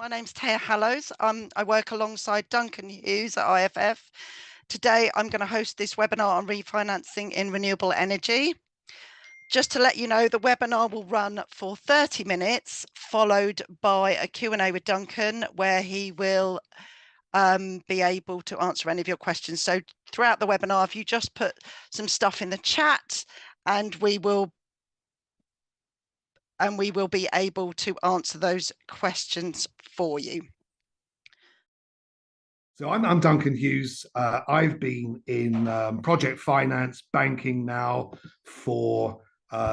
My name's Taya Hallows. I work alongside Duncan Hughes at IFF. Today, I'm going to host this webinar on refinancing in renewable energy. Just to let you know, the webinar will run for 30 minutes, followed by a Q&A with Duncan, where he will be able to answer any of your questions. So throughout the webinar, if you just put some stuff in the chat, and we will be able to answer those questions for you. So I'm Duncan Hughes. I've been in project finance banking now for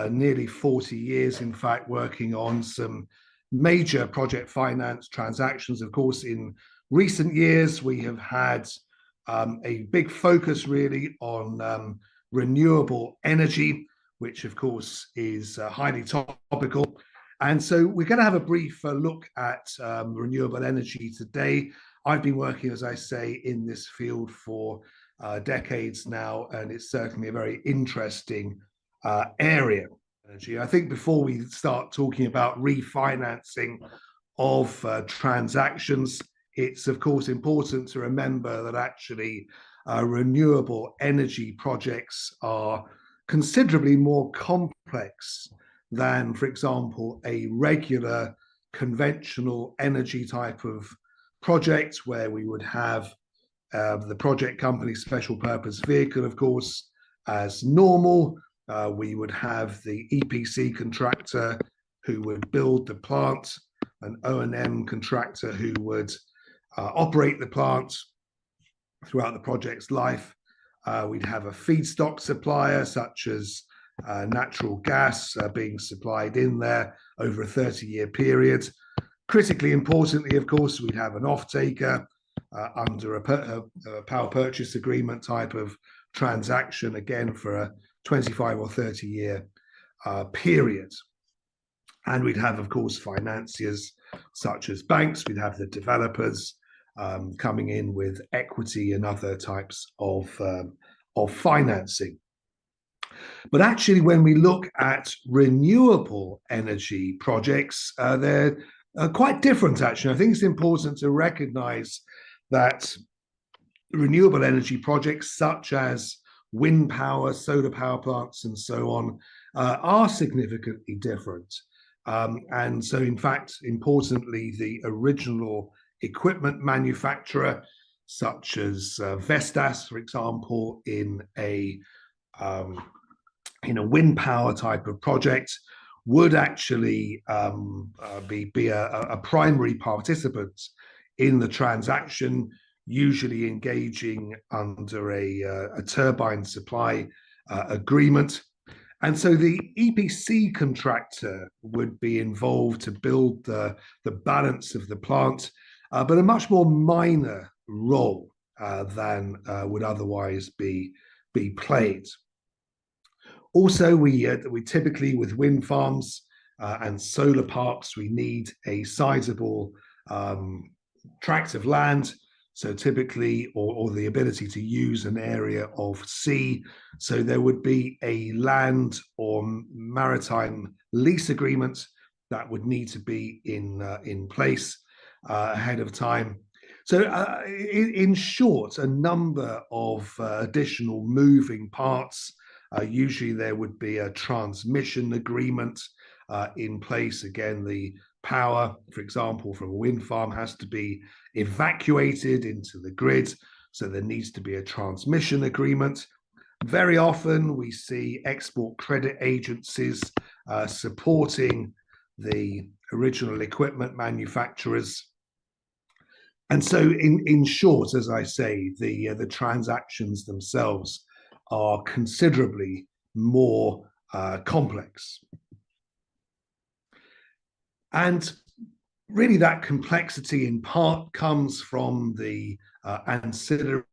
nearly 40 years, in fact, working on some major project finance transactions. Of course, in recent years, we have had a big focus really on renewable energy, which of course is highly topical. And so we're going to have a brief look at renewable energy today. I've been working, as I say, in this field for decades now, and it's certainly a very interesting area. I think before we start talking about refinancing of transactions, it's of course important to remember that actually renewable energy projects are considerably more complex than, for example, a regular conventional energy type of project where we would have the project company special purpose vehicle, of course, as normal. We would have the EPC contractor who would build the plant, an O&M contractor who would operate the plant throughout the project's life. We'd have a feedstock supplier such as natural gas being supplied in there over a 30-year period. Critically importantly, of course, we'd have an off-taker under a power purchase agreement type of transaction, again, for a 25 or 30-year period. And we'd have, of course, financiers such as banks. We'd have the developers coming in with equity and other types of financing. But actually, when we look at renewable energy projects, they're quite different, actually. I think it's important to recognize that renewable energy projects such as wind power, solar power plants, and so on are significantly different. And so, in fact, importantly, the original equipment manufacturer, such as Vestas, for example, in a wind power type of project, would actually be a primary participant in the transaction, usually engaging under a turbine supply agreement. And so the EPC contractor would be involved to build the balance of the plant, but a much more minor role than would otherwise be played. Also, we typically, with wind farms and solar parks, we need a sizable tract of land. So typically, or the ability to use an area of sea. So there would be a land or maritime lease agreement that would need to be in place ahead of time. So in short, a number of additional moving parts. Usually there would be a transmission agreement in place. Again, the power, for example, from a wind farm has to be evacuated into the grid. So there needs to be a transmission agreement. Very often we see export credit agencies supporting the original equipment manufacturers. And so in short, as I say, the transactions themselves are considerably more complex. And really that complexity in part comes from the ancillary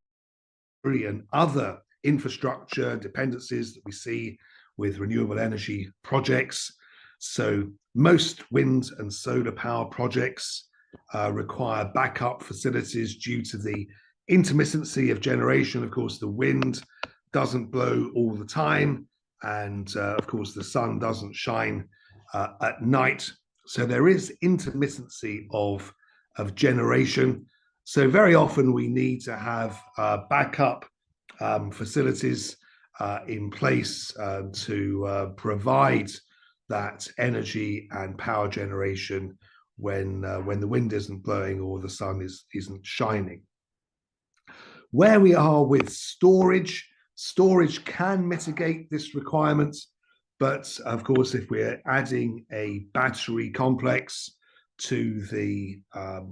and other infrastructure dependencies that we see with renewable energy projects. So most wind and solar power projects require backup facilities due to the intermittency of generation. Of course, the wind doesn't blow all the time, and of course the sun doesn't shine at night. So there is intermittency of of generation. So very often we need to have backup facilities in place to provide that energy and power generation when the wind isn't blowing or the sun isn't shining. Where we are with storage, storage can mitigate this requirement, but of course, if we're adding a battery complex to the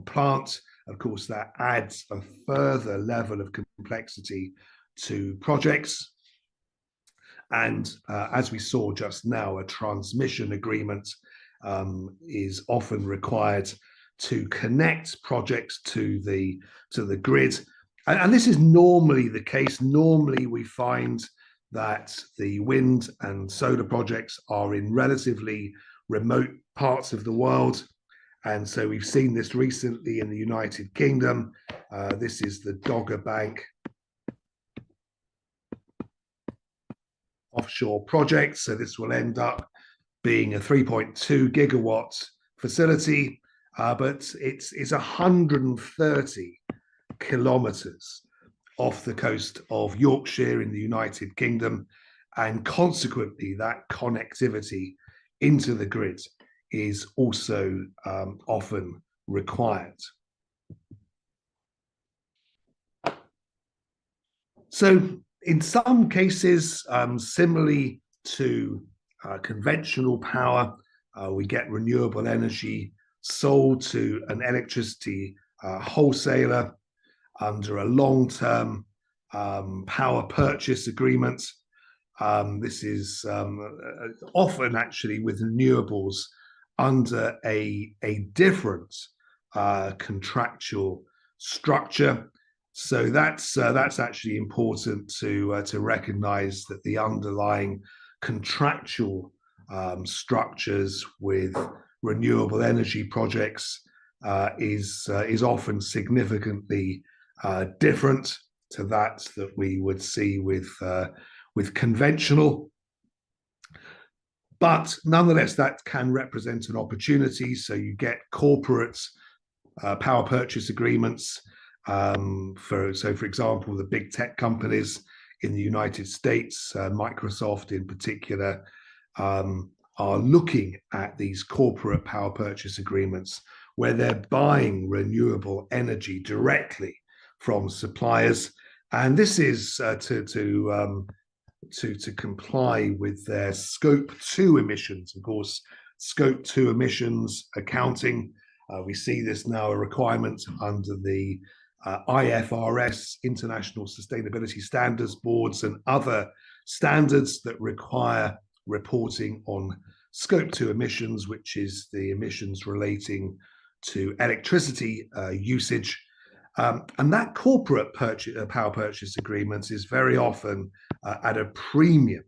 plant, of course, that adds a further level of complexity to projects. And as we saw just now, a transmission agreement is often required to connect projects to the grid. And this is normally the case. Normally, we find that the wind and solar projects are in relatively remote parts of the world. And so we've seen this recently in the United Kingdom. This is the Dogger Bank offshore project. So this will end up being a 3.2 gigawatt facility, but it's 130 kilometers off the coast of Yorkshire in the United Kingdom. And consequently, that connectivity into the grid is also often required. So in some cases, similarly to conventional power, we get renewable energy sold to an electricity wholesaler under a long-term power purchase agreement. This is often actually with renewables under a different contractual structure. So that's actually important to recognise that the underlying contractual structures with renewable energy projects is often significantly different to that we would see with conventional. But nonetheless, that can represent an opportunity. So you get corporate power purchase agreements. For example, the big tech companies in the United States, Microsoft in particular, are looking at these corporate power purchase agreements where they're buying renewable energy directly from suppliers, and this is to comply with their Scope 2 emissions. Of course, Scope 2 emissions accounting, we see this now a requirement under the IFRS, International Sustainability Standards Boards, and other standards that require reporting on Scope 2 emissions, which is the emissions relating to electricity usage. And that corporate power purchase agreement is very often at a premium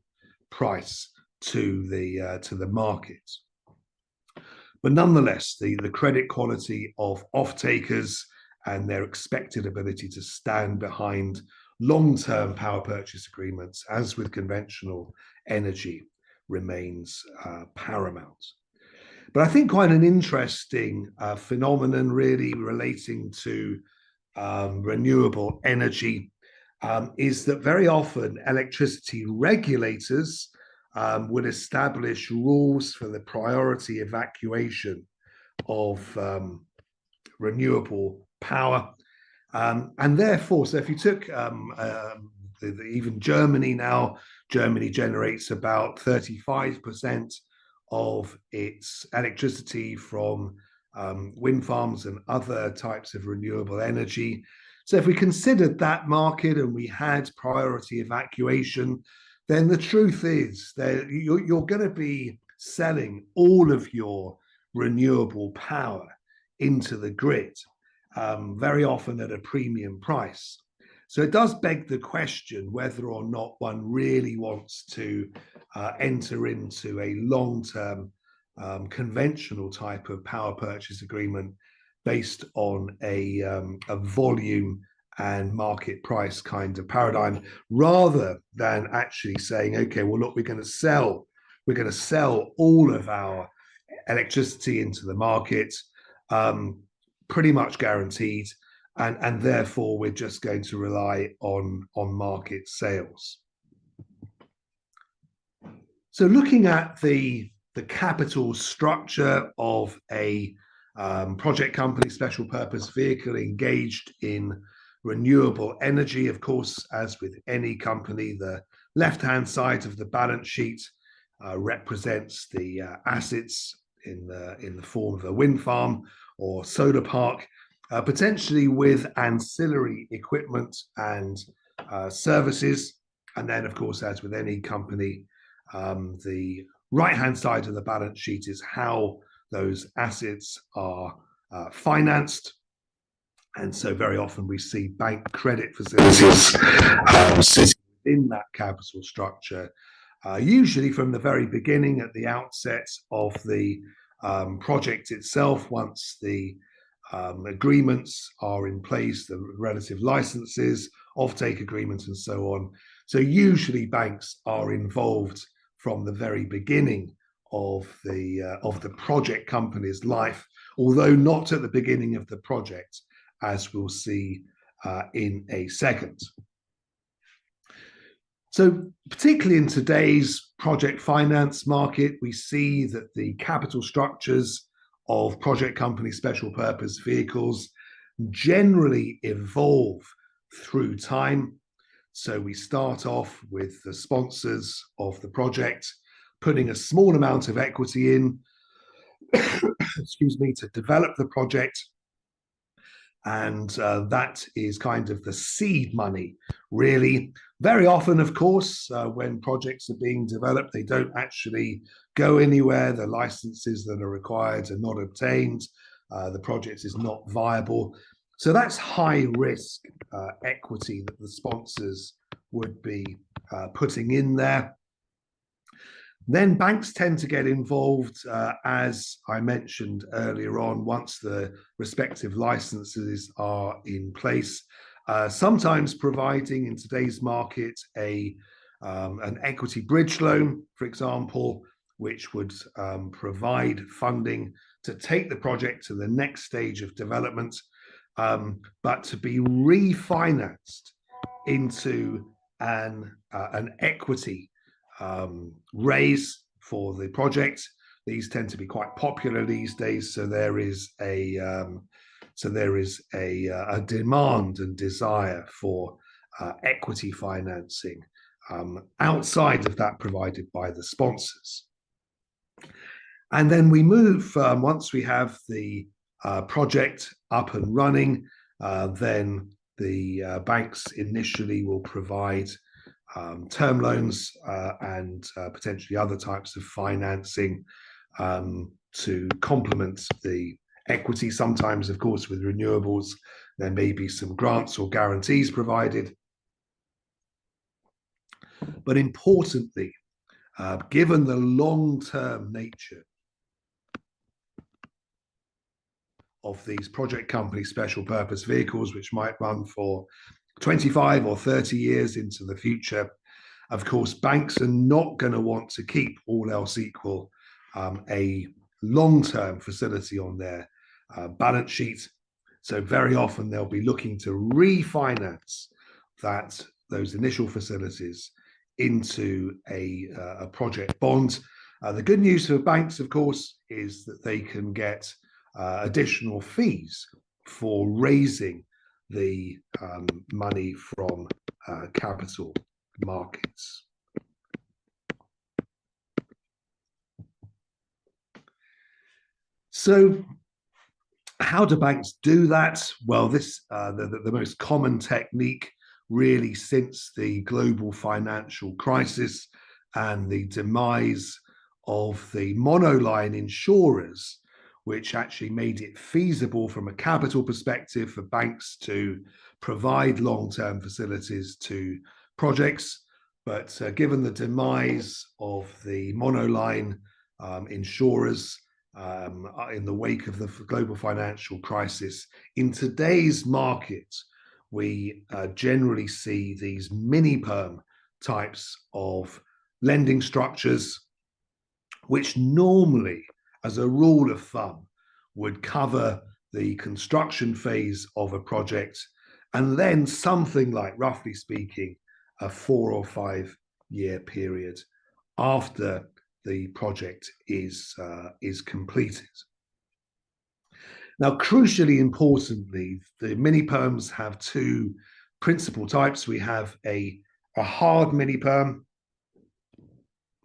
price to the market. But nonetheless, the credit quality of off-takers and their expected ability to stand behind long-term power purchase agreements, as with conventional energy, remains paramount. But I think quite an interesting phenomenon really relating to renewable energy is that very often electricity regulators would establish rules for the priority evacuation of renewable power. And therefore, so if you took even Germany now, Germany generates about 35% of its electricity from wind farms and other types of renewable energy. So if we considered that market and we had priority evacuation, then the truth is that you're going to be selling all of your renewable power into the grid, very often at a premium price. So it does beg the question whether or not one really wants to enter into a long-term conventional type of power purchase agreement based on a volume and market price kind of paradigm, rather than actually saying, okay, well, look, we're going to sell all of our electricity into the market. pretty much guaranteed, and therefore we're just going to rely on market sales. So looking at the capital structure of a project company special purpose vehicle engaged in renewable energy, of course, as with any company, the left-hand side of the balance sheet represents the assets in the form of a wind farm or solar park, potentially with ancillary equipment and services. And then, of course, as with any company, the right-hand side of the balance sheet is how those assets are financed. And so very often we see bank credit facilities sitting within that capital structure, usually from the very beginning at the outset of the project itself. Once the agreements are in place, the relative licenses, offtake agreements, and so on. So usually banks are involved from the very beginning of the project company's life, although not at the beginning of the project, as we'll see in a second. So particularly in today's project finance market, we see that the capital structures of project company special purpose vehicles generally evolve through time. So we start off with the sponsors of the project putting a small amount of equity in, excuse me, to develop the project. And that is kind of the seed money, really. Very often, of course, when projects are being developed, they don't actually go anywhere. The licenses that are required are not obtained. The project is not viable. So that's high risk equity that the sponsors would be putting in there. Then banks tend to get involved, as I mentioned earlier on, once the respective licenses are in place, sometimes providing in today's market an equity bridge loan, for example, which would provide funding to take the project to the next stage of development, but to be refinanced into an equity raise for the project. These tend to be quite popular these days, so there is a demand and desire for equity financing outside of that provided by the sponsors. And then we move, once we have the project up and running, then the banks initially will provide term loans and potentially other types of financing to complement the equity. Sometimes, of course, with renewables, there may be some grants or guarantees provided. But importantly, given the long-term nature of these project company special purpose vehicles, which might run for 25 or 30 years into the future, of course, banks are not going to want to keep, all else equal, a long-term facility on their balance sheet. So very often they'll be looking to refinance those initial facilities into a project bond. The good news for banks, of course, is that they can get additional fees for raising the money from capital markets. So how do banks do that? Well, the most common technique really since the global financial crisis and the demise of the monoline insurers, which actually made it feasible from a capital perspective for banks to provide long-term facilities to projects. But given the demise of the monoline insurers in the wake of the global financial crisis, in today's market, we generally see these mini-perm types of lending structures, which normally, as a rule of thumb, would cover the construction phase of a project, and then something like, roughly speaking, a 4 or 5 year period after the project is completed. Now, crucially importantly, the mini-perms have two principal types. We have a hard mini-perm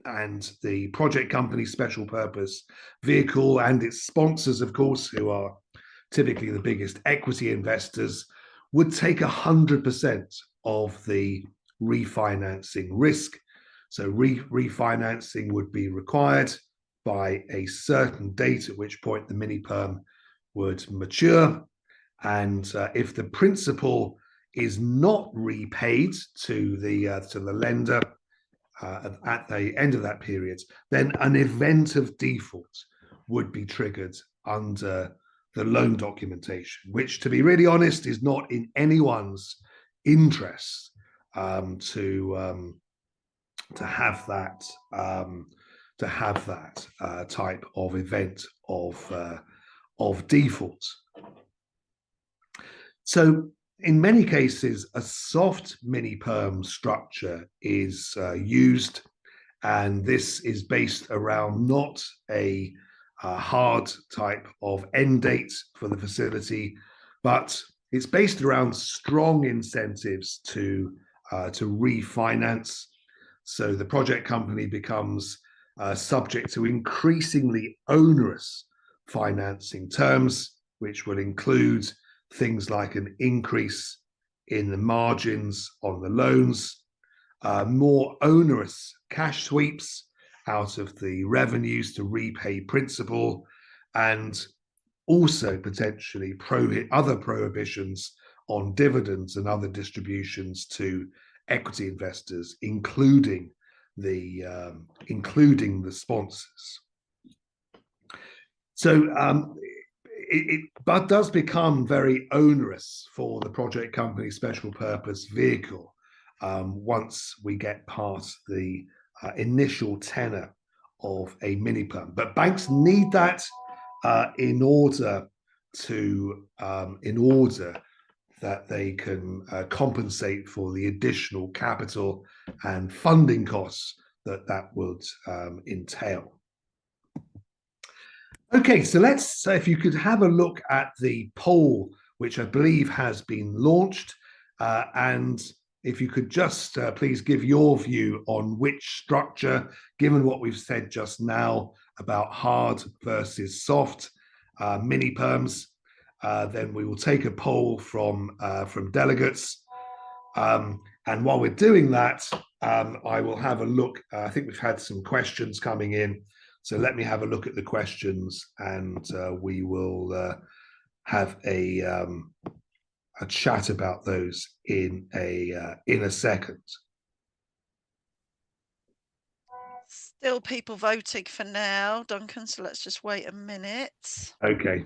and the project company special purpose vehicle and its sponsors, of course, who are typically the biggest equity investors, would take 100% of the refinancing risk. So refinancing would be required by a certain date, at which point the mini-perm would mature. And if the principal is not repaid to the lender at the end of that period, then an event of default would be triggered under the loan documentation, which, to be really honest, is not in anyone's interest to have that type of event of default. So in many cases, a soft mini-perm structure is used, and this is based around not a hard type of end date for the facility, but it's based around strong incentives to refinance. So the project company becomes subject to increasingly onerous financing terms, which will include things like an increase in the margins on the loans, more onerous cash sweeps out of the revenues to repay principal, and also potentially other prohibitions on dividends and other distributions to equity investors, including the sponsors. So it does become very onerous for the project company special purpose vehicle once we get past the initial tenor of a mini-perm. But banks need that in order that they can compensate for the additional capital and funding costs that would entail. Okay, so if you could have a look at the poll, which I believe has been launched, and if you could just please give your view on which structure, given what we've said just now about hard versus soft mini-perms, then we will take a poll from delegates. And while we're doing that, I will have a look. I think we've had some questions coming in. So let me have a look at the questions, and we will have a chat about those in a second. Still people voting for now, Duncan, so let's just wait a minute. Okay.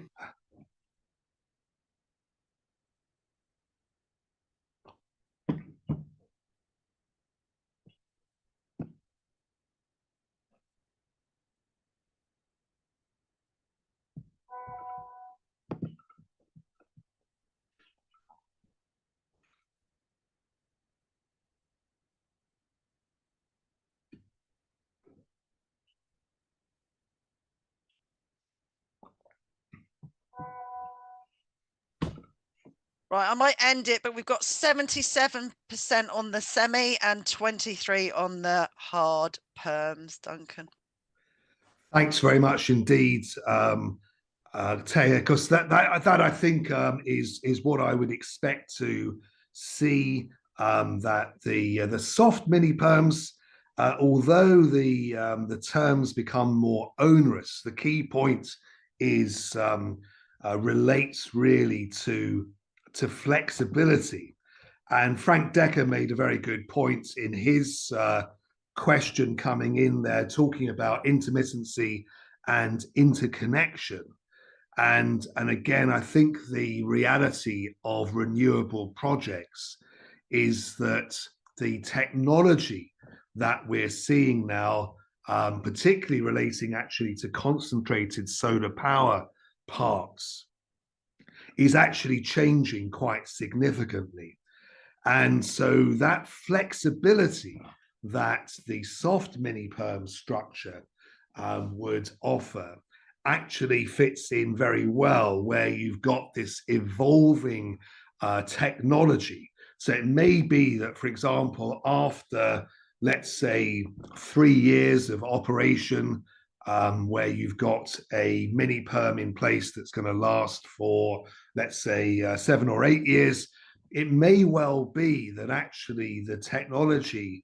Right, I might end it, but we've got 77% on the semi and 23 on the hard perms, Duncan. Thanks very much indeed, Taya, because that I think is what I would expect to see. That the soft mini perms, although the terms become more onerous, the key point is relates really to flexibility. And Frank Decker made a very good point in his question coming in there, talking about intermittency and interconnection. And again, I think the reality of renewable projects is that the technology that we're seeing now, particularly relating actually to concentrated solar power parks, is actually changing quite significantly. And so that flexibility that the soft mini-perm structure would offer actually fits in very well where you've got this evolving technology. So it may be that, for example, after, let's say, 3 years of operation, where you've got a mini-perm in place that's going to last for, let's say, 7 or 8 years, it may well be that actually the technology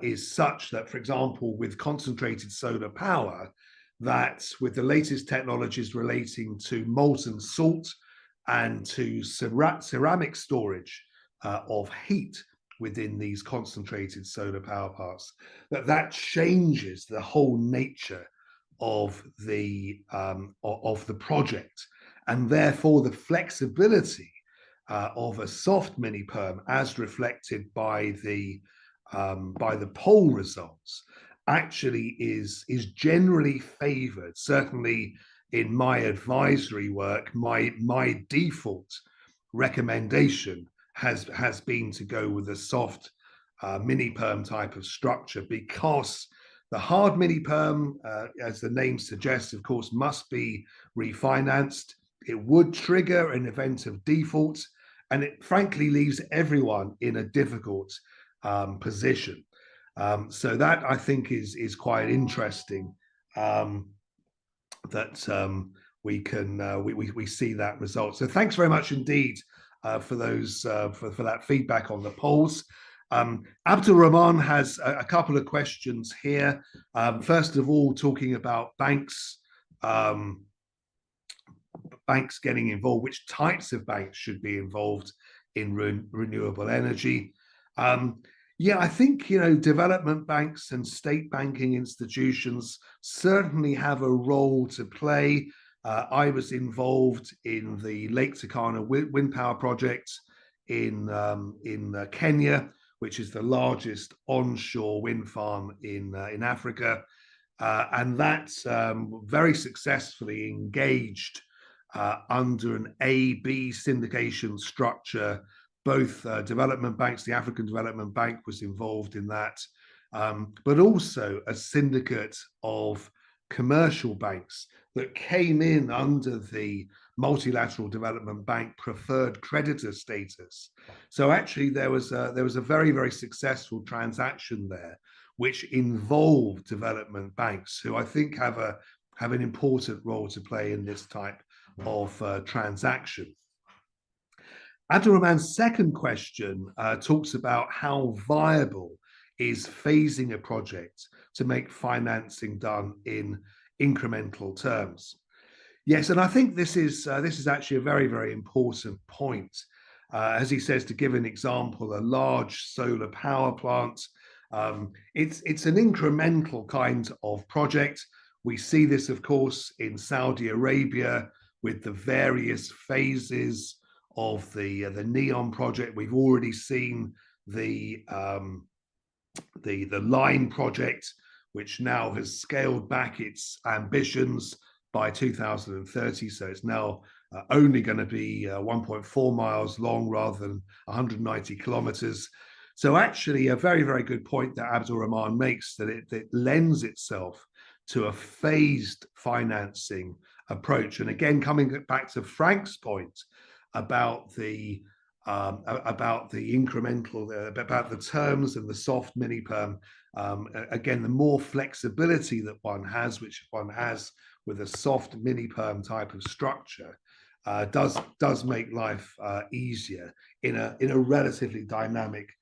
is such that, for example, with concentrated solar power, that with the latest technologies relating to molten salt and to ceramic storage of heat within these concentrated solar power plants, that changes the whole nature of the project, and therefore the flexibility of a soft mini-perm, as reflected by the poll results, actually is generally favoured. Certainly, in my advisory work, my default recommendation has been to go with a soft mini-perm type of structure, because the hard mini-perm, as the name suggests, of course, must be refinanced. It would trigger an event of default, and it frankly leaves everyone in a difficult position. So that, I think, is quite interesting, that we see that result. So thanks very much indeed for that feedback on the polls. Abdul Rahman has a couple of questions here. First of all, talking about banks getting involved, which types of banks should be involved in renewable energy. Yeah, I think, development banks and state banking institutions certainly have a role to play. I was involved in the Lake Turkana wind power project in Kenya, which is the largest onshore wind farm in Africa, and that very successfully engaged under an A-B syndication structure. Both development banks, the African Development Bank was involved in that, but also a syndicate of commercial banks that came in under the multilateral development bank preferred creditor status. So actually there was a very, very successful transaction there, which involved development banks, who I think have an important role to play in this type of transaction. Abdurrahman's second question talks about how viable is phasing a project to make financing done in incremental terms. Yes, and I think this is actually a very, very important point. As he says, to give an example, a large solar power plant, it's an incremental kind of project. We see this, of course, in Saudi Arabia with the various phases of the NEOM project. We've already seen the line project, which now has scaled back its ambitions by 2030. So it's now only going to be 1.4 miles long rather than 190 kilometers. So actually, a very, very good point that Abdul Rahman makes, that it lends itself to a phased financing approach. And again, coming back to Frank's point about the incremental, about the terms and the soft mini-perm, again, the more flexibility that one has, which one has with a soft mini-perm type of structure, does make life easier in a relatively dynamic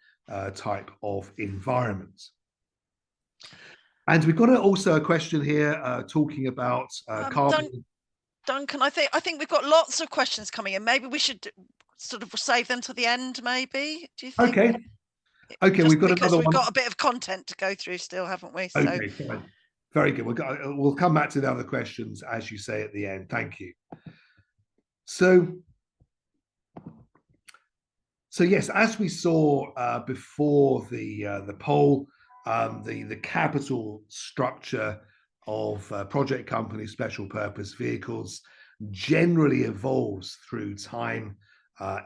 type of environment. And we've got also a question here talking about carbon. Duncan, I think we've got lots of questions coming in. Maybe we should sort of save them to the end, maybe. Do you think? Okay. Okay, we've got another one. We've got a bit of content to go through still, haven't we? So. Okay, fine. Very good. We'll come back to the other questions, as you say, at the end. Thank you. So yes, as we saw before the poll, the capital structure of project companies, special purpose vehicles, generally evolves through time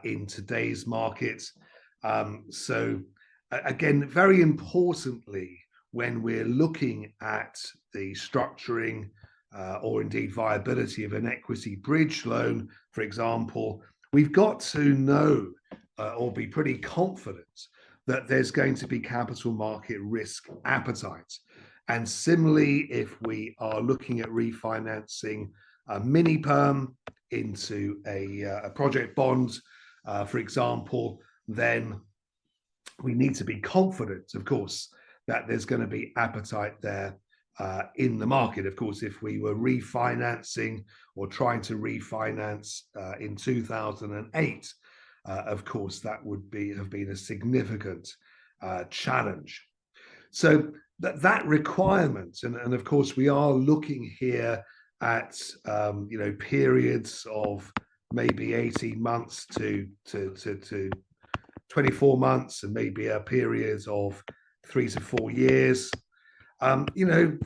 in today's market. So again, very importantly, when we're looking at the structuring or indeed viability of an equity bridge loan, for example, we've got to know or be pretty confident that there's going to be capital market risk appetite. And similarly, if we are looking at refinancing a mini-perm into a project bond, for example, then we need to be confident, of course, that there's going to be appetite there in the market. Of course, if we were refinancing or trying to refinance in 2008, of course, that would have been a significant challenge. So that requirement, and of course, we are looking here at periods of maybe 18 months to 24 months, and maybe a period of 3 to 4 years.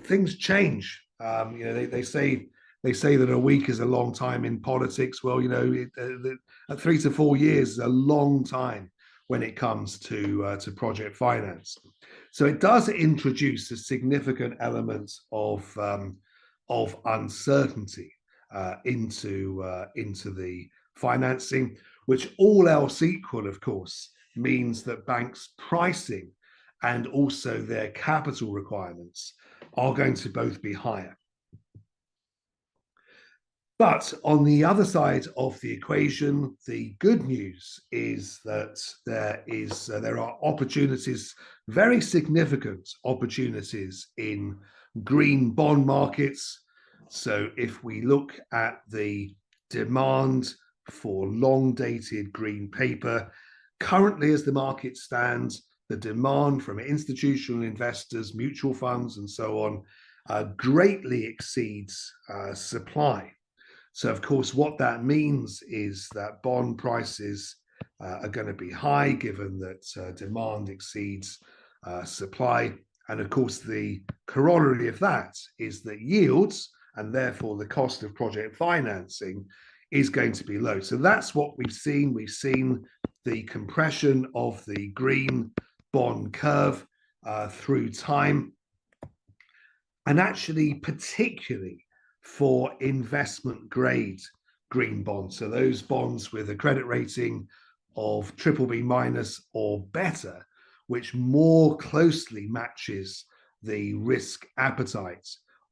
Things change. They say that a week is a long time in politics. Well, 3 to 4 years is a long time when it comes to project finance. So it does introduce a significant element of uncertainty into the financing, which, all else equal, of course, means that banks' pricing and also their capital requirements are going to both be higher. But on the other side of the equation, the good news is that there are opportunities, very significant opportunities in green bond markets. So if we look at the demand for long-dated green paper, currently as the market stands, the demand from institutional investors, mutual funds, and so on greatly exceeds supply. So, of course, what that means is that bond prices are going to be high, given that demand exceeds supply. And, of course, the corollary of that is that yields, and therefore the cost of project financing, is going to be low. So that's what we've seen. We've seen the compression of the green bond curve through time. And actually, particularly for investment grade green bonds. So those bonds with a credit rating of BBB minus or better, which more closely matches the risk appetite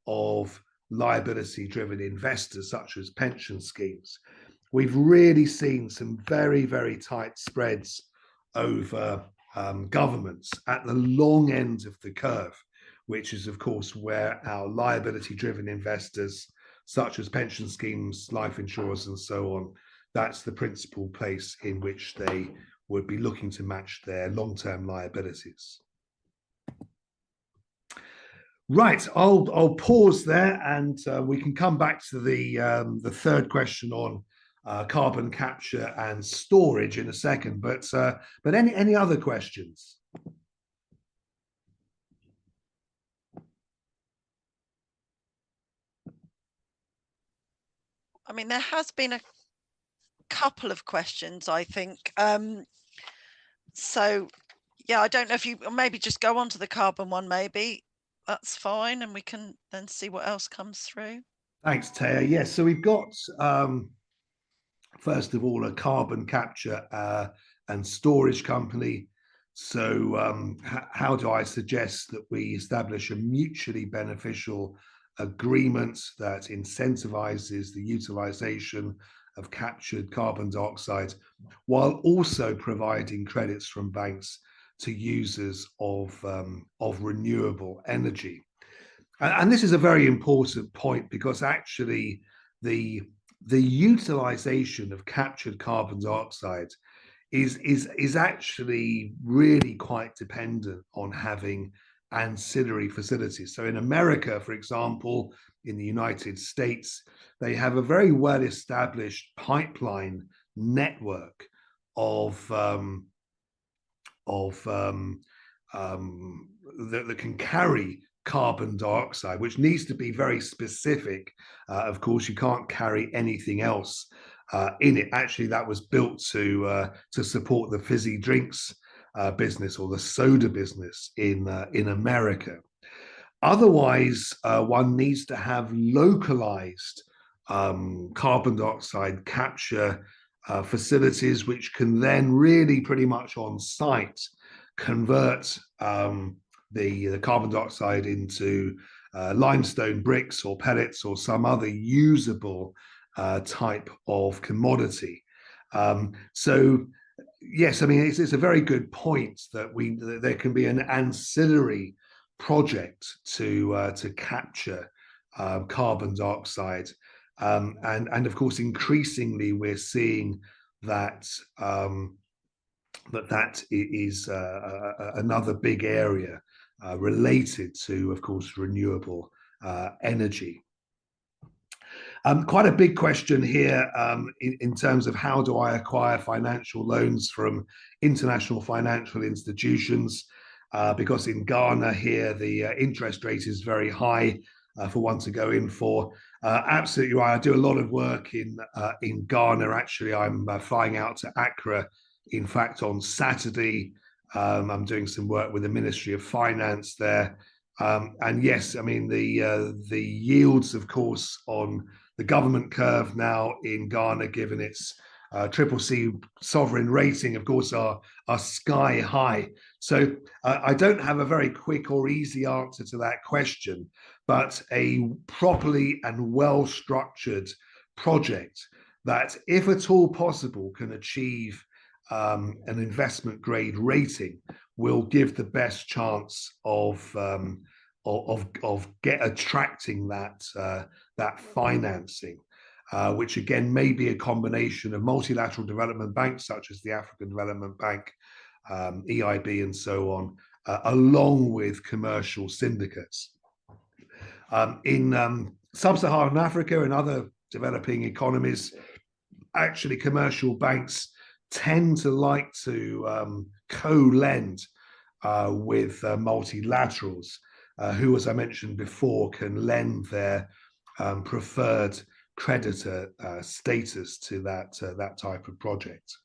of liability-driven investors, such as pension schemes. We've really seen some very, very tight spreads over governments at the long end of the curve, which is, of course, where our liability-driven investors, such as pension schemes, life insurers, and so on, that's the principal place in which they would be looking to match their long-term liabilities. Right, I'll pause there, and we can come back to the third question on carbon capture and storage in a second. But any other questions? I mean, there has been a couple of questions, I think. So, yeah, I don't know if you maybe just go on to the carbon one, maybe. That's fine, and we can then see what else comes through. Thanks, Taya. Yes, so we've got, first of all, a carbon capture and storage company. So how do I suggest that we establish a mutually beneficial agreement that incentivizes the utilization of captured carbon dioxide, while also providing credits from banks to users of renewable energy? And this is a very important point, because actually the utilization of captured carbon dioxide is actually really quite dependent on having ancillary facilities. So in America, for example, in the United States, they have a very well established pipeline network that can carry carbon dioxide, which needs to be very specific. Of course, you can't carry anything else in it. Actually, that was built to support the fizzy drinks business or the soda business in America. Otherwise, one needs to have localized carbon dioxide capture facilities, which can then really pretty much on site convert the carbon dioxide into limestone bricks or pellets or some other usable type of commodity. So yes, I mean it's a very good point that there can be an ancillary project to capture carbon dioxide, and of course increasingly we're seeing that that is another big area related to, of course, renewable energy. Quite a big question here in terms of how do I acquire financial loans from international financial institutions, because in Ghana here the interest rate is very high for one to go in for. Absolutely right. I do a lot of work in Ghana. Actually, I'm flying out to Accra, in fact, on Saturday. I'm doing some work with the Ministry of Finance there. And yes, I mean the yields, of course, on the government curve now in Ghana, given its triple C sovereign rating, of course, are sky high. So I don't have a very quick or easy answer to that question, but a properly and well-structured project that, if at all possible, can achieve an investment grade rating will give the best chance of attracting that financing, which again may be a combination of multilateral development banks such as the African Development Bank, EIB, and so on, along with commercial syndicates. In sub-Saharan Africa and other developing economies, actually commercial banks tend to like to co-lend with multilaterals, who, as I mentioned before, can lend their preferred creditor status to that type of project.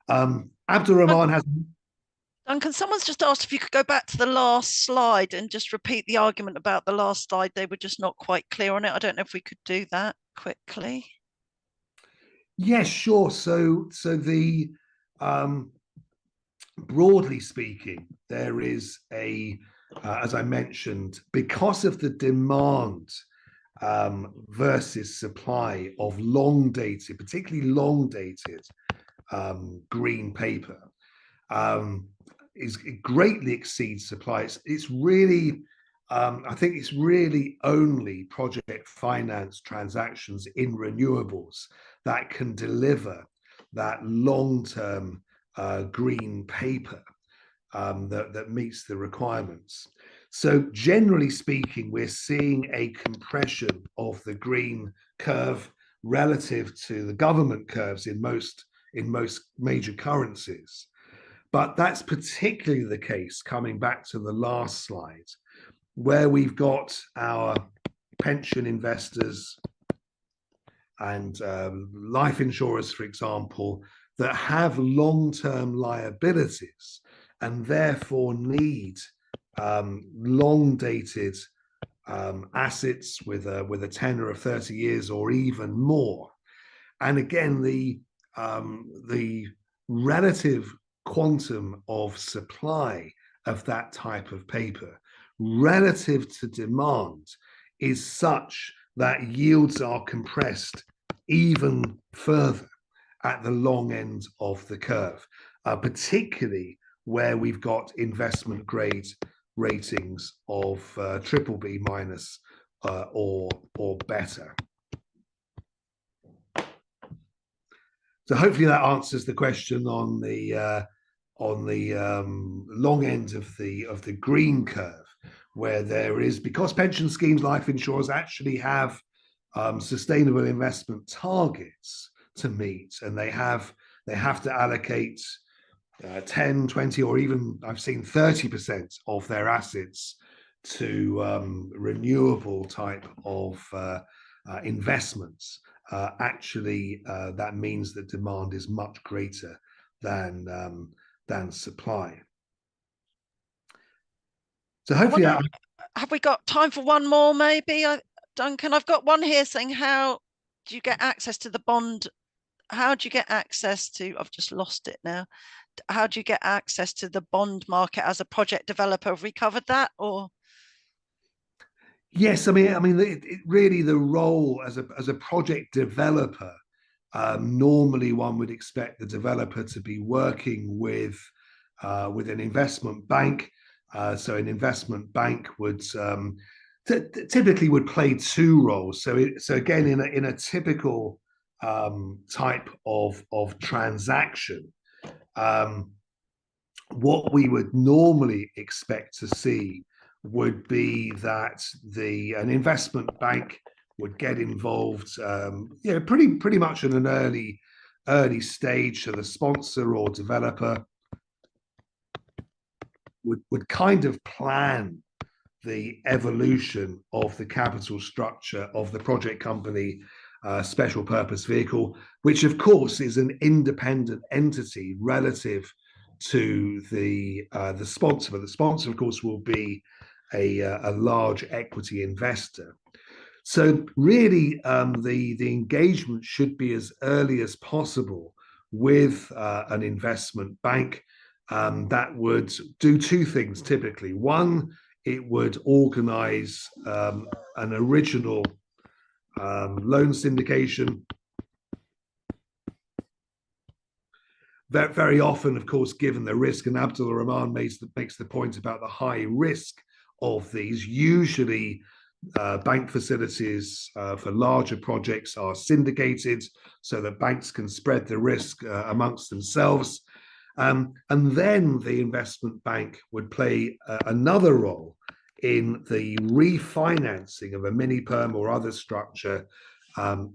Abdurrahman has. Duncan, someone's just asked if you could go back to the last slide and just repeat the argument about the last slide. They were just not quite clear on it. I don't know if we could do that quickly. Yes, sure. So the broadly speaking, there is as I mentioned, because of the demand versus supply of long dated, particularly long dated green paper, it greatly exceeds supply. It's really, I think it's really only project finance transactions in renewables that can deliver that long-term green paper that meets the requirements. So generally speaking, we're seeing a compression of the green curve relative to the government curves in most major currencies. But that's particularly the case, coming back to the last slide, where we've got our pension investors and life insurers, for example, that have long-term liabilities and therefore need long-dated assets with a tenure of 30 years or even more. And again, the relative quantum of supply of that type of paper relative to demand is such that yields are compressed even further at the long end of the curve, particularly where we've got investment grade ratings of triple B minus or better. So hopefully that answers the question on the long end of the green curve, where there is, because pension schemes, life insurers actually have sustainable investment targets to meet, and they have to allocate 10, 20, or even I've seen 30% of their assets to renewable type of investments, actually that means that demand is much greater than supply. So I hopefully, wonder, have we got time for one more, maybe, Duncan? I've got one here saying, how do you get access to the bond? How do you get access to, I've just lost it now. How do you get access to the bond market as a project developer? Have we covered that, or? yes, I mean, really the role as a project developer. Normally, one would expect the developer to be working with an investment bank. So an investment bank would typically would play two roles. So again, in a typical type of transaction, what we would normally expect to see would be that an investment bank would get involved, pretty much in an early stage. So the sponsor or developer would kind of plan the evolution of the capital structure of the project company special purpose vehicle, which of course is an independent entity relative to the sponsor. But the sponsor, of course, will be a large equity investor. So really, the engagement should be as early as possible with an investment bank that would do two things typically. One, it would organize an original loan syndication. Very often, of course, given the risk, and Abdul Rahman makes the point about the high risk of these, usually bank facilities for larger projects are syndicated so that banks can spread the risk amongst themselves. And then the investment bank would play another role in the refinancing of a mini-perm or other structure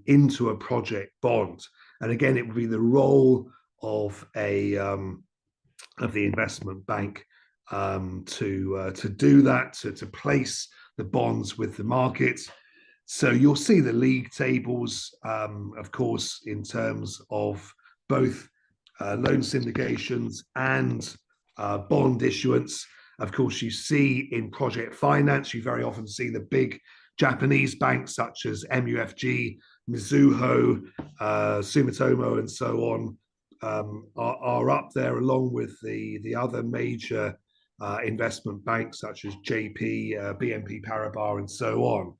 into a project bond. And again, it would be the role of the investment bank to do that, to place the bonds with the market. So you'll see the league tables, of course, in terms of both loan syndications and bond issuance. Of course, you see in project finance, you very often see the big Japanese banks such as MUFG, Mizuho, Sumitomo, and so on are up there, along with the other major investment banks such as JP, BNP Paribas, and so on.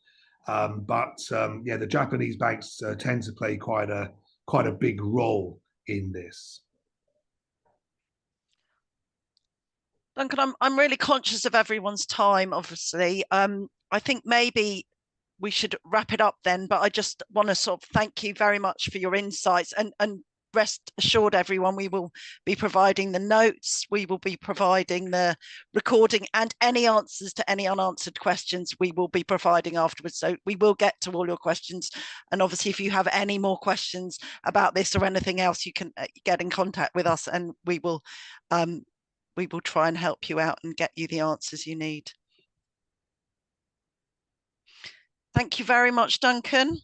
But the Japanese banks tend to play quite a big role in this. Duncan, I'm really conscious of everyone's time, obviously. I think maybe we should wrap it up then, but I just want to sort of thank you very much for your insights, and rest assured, everyone, we will be providing the notes, we will be providing the recording, and any answers to any unanswered questions we will be providing afterwards. So we will get to all your questions. And obviously, if you have any more questions about this or anything else, you can get in contact with us, and we will try and help you out and get you the answers you need. Thank you very much, Duncan.